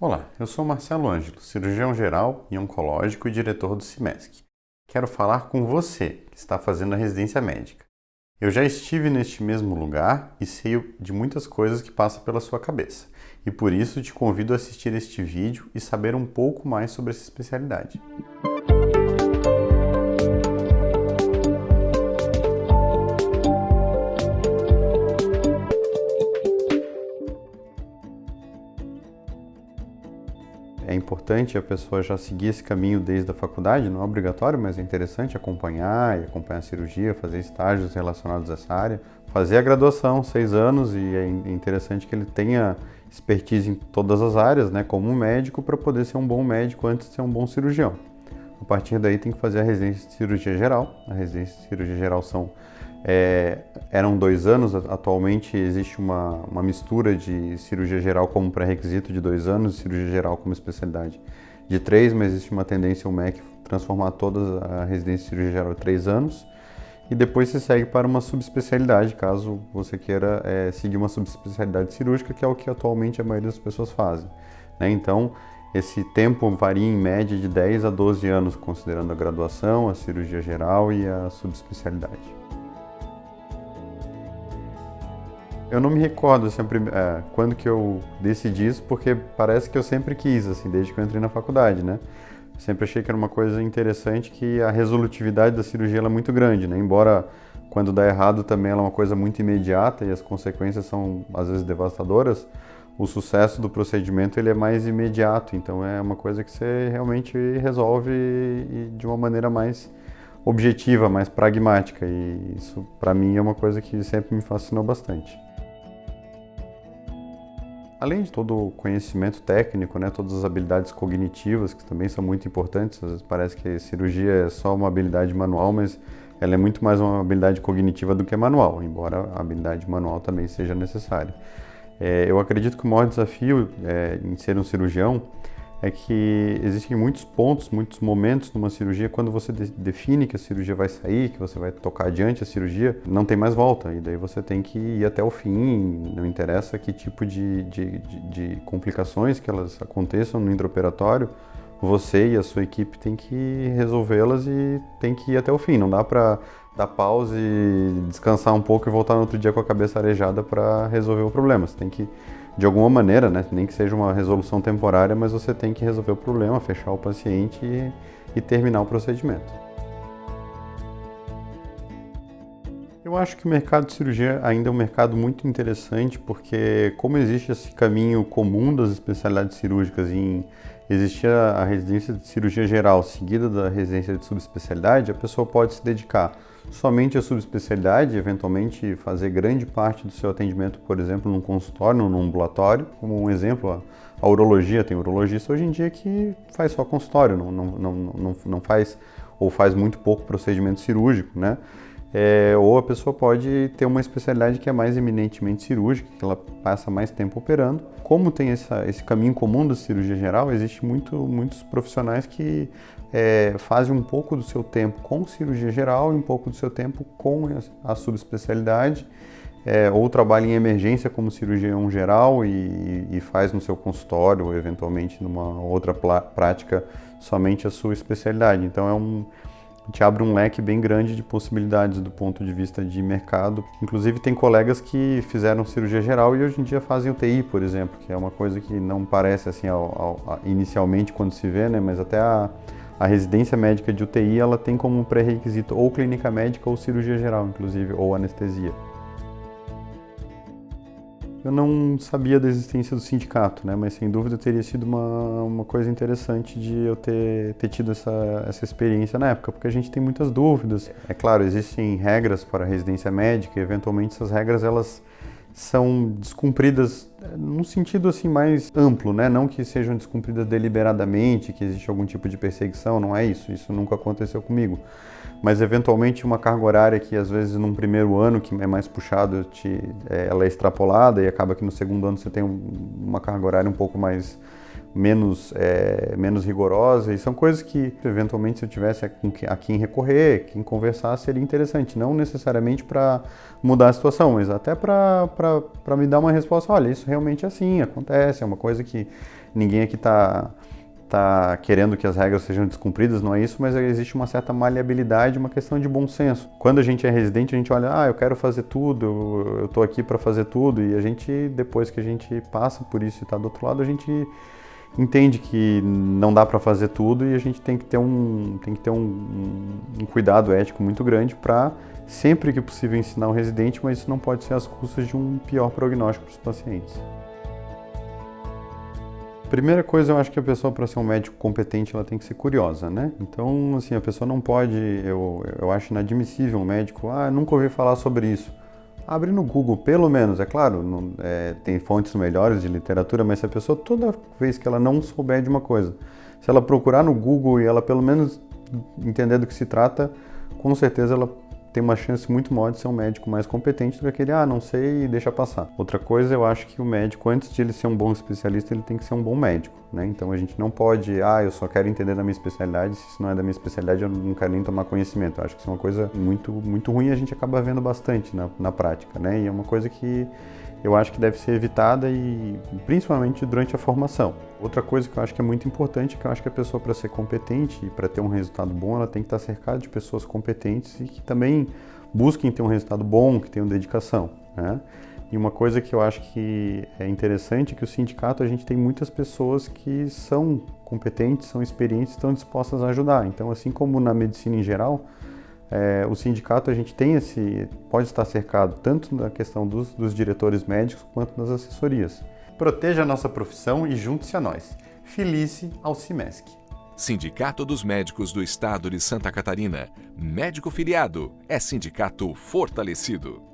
Olá, eu sou Marcelo Ângelo, cirurgião geral e oncológico e diretor do CIMESC. Quero falar com você que está fazendo a residência médica. Eu já estive neste mesmo lugar e sei de muitas coisas que passam pela sua cabeça. E por isso te convido a assistir este vídeo e saber um pouco mais sobre essa especialidade. É importante a pessoa já seguir esse caminho desde a faculdade, não é obrigatório, mas é interessante acompanhar a cirurgia, fazer estágios relacionados a essa área, fazer a graduação, 6 anos, e é interessante que ele tenha expertise em todas as áreas, né, como um médico, para poder ser um bom médico antes de ser um bom cirurgião. A partir daí tem que fazer a residência de cirurgia geral. A residência de cirurgia geral eram 2 anos, atualmente existe uma mistura de cirurgia geral como pré-requisito de 2 anos e cirurgia geral como especialidade de 3, mas existe uma tendência o MEC transformar toda a residência de cirurgia geral em 3 anos e depois se segue para uma subespecialidade, caso você queira seguir uma subespecialidade cirúrgica, que é o que atualmente a maioria das pessoas fazem, né? Então, esse tempo varia em média de 10 a 12 anos, considerando a graduação, a cirurgia geral e a subespecialidade. Eu não me recordo assim, quando que eu decidi isso, porque parece que eu sempre quis, assim, desde que eu entrei na faculdade, né? Sempre achei que era uma coisa interessante, que a resolutividade da cirurgia ela é muito grande, né? Embora quando dá errado também ela é uma coisa muito imediata e as consequências são às vezes devastadoras, o sucesso do procedimento ele é mais imediato, então é uma coisa que você realmente resolve de uma maneira mais objetiva, mais pragmática, e isso para mim é uma coisa que sempre me fascinou bastante. Além de todo o conhecimento técnico, né, todas as habilidades cognitivas, que também são muito importantes, às vezes parece que a cirurgia é só uma habilidade manual, mas ela é muito mais uma habilidade cognitiva do que manual, embora a habilidade manual também seja necessária. Eu acredito que o maior desafio em ser um cirurgião é que existem muitos pontos, muitos momentos numa cirurgia, quando você define que a cirurgia vai sair, que você vai tocar adiante a cirurgia, não tem mais volta, e daí você tem que ir até o fim, não interessa que tipo de complicações que elas aconteçam no intraoperatório, você e a sua equipe tem que resolvê-las e tem que ir até o fim, não dá para dar pausa e descansar um pouco e voltar no outro dia com a cabeça arejada para resolver o problema. Você tem que, de alguma maneira, né, nem que seja uma resolução temporária, mas você tem que resolver o problema, fechar o paciente e terminar o procedimento. Eu acho que o mercado de cirurgia ainda é um mercado muito interessante, porque como existe esse caminho comum das especialidades cirúrgicas em existir a residência de cirurgia geral seguida da residência de subespecialidade, a pessoa pode se dedicar somente à subespecialidade, eventualmente fazer grande parte do seu atendimento, por exemplo, num consultório, num ambulatório. Como um exemplo, a urologia, tem urologista hoje em dia que faz só consultório, não faz ou faz muito pouco procedimento cirúrgico, né? Ou a pessoa pode ter uma especialidade que é mais eminentemente cirúrgica, que ela passa mais tempo operando. Como tem esse caminho comum da cirurgia geral, existe muitos profissionais que fazem um pouco do seu tempo com cirurgia geral e um pouco do seu tempo com a subespecialidade, ou trabalha em emergência como cirurgião geral e faz no seu consultório, ou eventualmente numa outra prática somente a sua especialidade. Então te abre um leque bem grande de possibilidades do ponto de vista de mercado. Inclusive tem colegas que fizeram cirurgia geral e hoje em dia fazem UTI, por exemplo, que é uma coisa que não parece assim inicialmente quando se vê, né? Mas até a residência médica de UTI ela tem como pré-requisito ou clínica médica ou cirurgia geral, inclusive, ou anestesia. Eu não sabia da existência do sindicato, né? Mas sem dúvida teria sido uma coisa interessante de eu ter tido essa experiência na época, porque a gente tem muitas dúvidas. É claro, existem regras para a residência médica e eventualmente essas regras elas são descumpridas num sentido assim mais amplo, né? Não que sejam descumpridas deliberadamente, que existe algum tipo de perseguição, não é isso. Isso nunca aconteceu comigo. Mas eventualmente uma carga horária que às vezes num primeiro ano que é mais puxado, ela é extrapolada e acaba que no segundo ano você tem uma carga horária um pouco menos rigorosa, e são coisas que eventualmente se eu tivesse a quem recorrer, quem conversar, seria interessante, não necessariamente para mudar a situação, mas até para me dar uma resposta, olha, isso realmente é assim, acontece, é uma coisa que ninguém aqui tá querendo que as regras sejam descumpridas, não é isso, mas existe uma certa maleabilidade, uma questão de bom senso. Quando a gente é residente, a gente olha, eu quero fazer tudo, eu tô aqui para fazer tudo, e a gente, depois que a gente passa por isso e tá do outro lado, a gente entende que não dá para fazer tudo e a gente tem que ter um cuidado ético muito grande para, sempre que possível, ensinar o residente, mas isso não pode ser às custas de um pior prognóstico para os pacientes. Primeira coisa, eu acho que a pessoa, para ser um médico competente, ela tem que ser curiosa, né? Então, assim, a pessoa não pode, eu acho inadmissível um médico, nunca ouvi falar sobre isso. Abre no Google, pelo menos, é claro, tem fontes melhores de literatura, mas se a pessoa, toda vez que ela não souber de uma coisa, se ela procurar no Google e ela pelo menos entender do que se trata, com certeza ela tem uma chance muito maior de ser um médico mais competente do que aquele, não sei e deixa passar. Outra coisa, eu acho que o médico, antes de ele ser um bom especialista, ele tem que ser um bom médico, né? Então a gente não pode, eu só quero entender da minha especialidade, se isso não é da minha especialidade, eu não quero nem tomar conhecimento. Eu acho que isso é uma coisa muito, muito ruim e a gente acaba vendo bastante na prática, né? E é uma coisa que eu acho que deve ser evitada e principalmente durante a formação. Outra coisa que eu acho que é muito importante, que eu acho que a pessoa, para ser competente e para ter um resultado bom, ela tem que estar cercada de pessoas competentes e que também busquem ter um resultado bom, que tenham dedicação, né? E uma coisa que eu acho que é interessante é que o sindicato, a gente tem muitas pessoas que são competentes, são experientes, estão dispostas a ajudar. Então, assim como na medicina em geral, o sindicato, a gente pode estar cercado tanto na questão dos diretores médicos quanto das assessorias. Proteja a nossa profissão e junte-se a nós. Filice ao Cimesc. Sindicato dos Médicos do Estado de Santa Catarina. Médico filiado é sindicato fortalecido.